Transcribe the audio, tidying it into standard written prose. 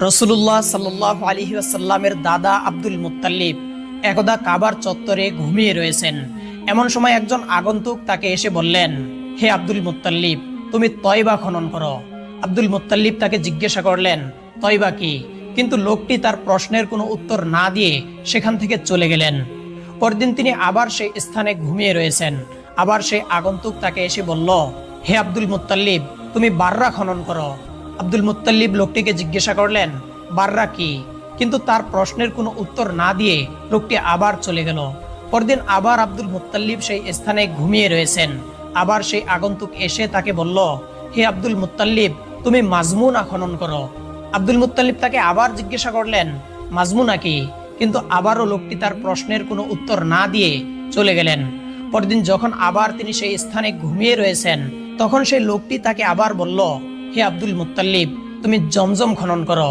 রসুলুল্লাহ সাল্লাল্লাহু আলাইহি ওয়াসাল্লামের দাদা আব্দুল মুত্তালিব একদা কাবার চত্বরে ঘুমিয়ে রয়েছেন। এমন সময় একজন আগন্তুক তাকে এসে বললেন, হে আব্দুল মুত্তালিব, তুমি তয়বা খনন করো। আব্দুল মুত্তালিব তাকে জিজ্ঞাসা করলেন, তয়বা কি? কিন্তু লোকটি তার প্রশ্নের কোনো উত্তর না দিয়ে সেখান থেকে চলে গেলেন। পরদিন তিনি আবার সেই স্থানে ঘুমিয়ে রয়েছেন। আবার সেই আগন্তুক তাকে এসে বলল, হে আব্দুল মুত্তালিব, তুমি বাররা খনন করো। আব্দুল মুত্তালিব লোকটিকে জিজ্ঞাসা করলেন, বাররা কি? কিন্তু তার প্রশ্নের কোনো উত্তর না দিয়ে লোকটি আবার চলে গেল। পরদিন আবার আব্দুল মুত্তালিব সেই স্থানে ঘুমিয়ে রয়েছেন। আবার সেই আগন্তুক এসে তাকে বলল, হে আব্দুল মুত্তালিব, তুমি মাজমুনা খনন করো। আব্দুল মুত্তালিব তাকে আবার জিজ্ঞাসা করলেন, মাজমুনা কি? কিন্তু আবারও লোকটি তার প্রশ্নের কোনো উত্তর না দিয়ে চলে গেলেন। পরদিন যখন আবার তিনি সেই স্থানে ঘুমিয়ে রয়েছেন, তখন সেই লোকটি তাকে আবার বলল, হে আব্দুল মুত্তালিব, তুমি জমজম খনন করো।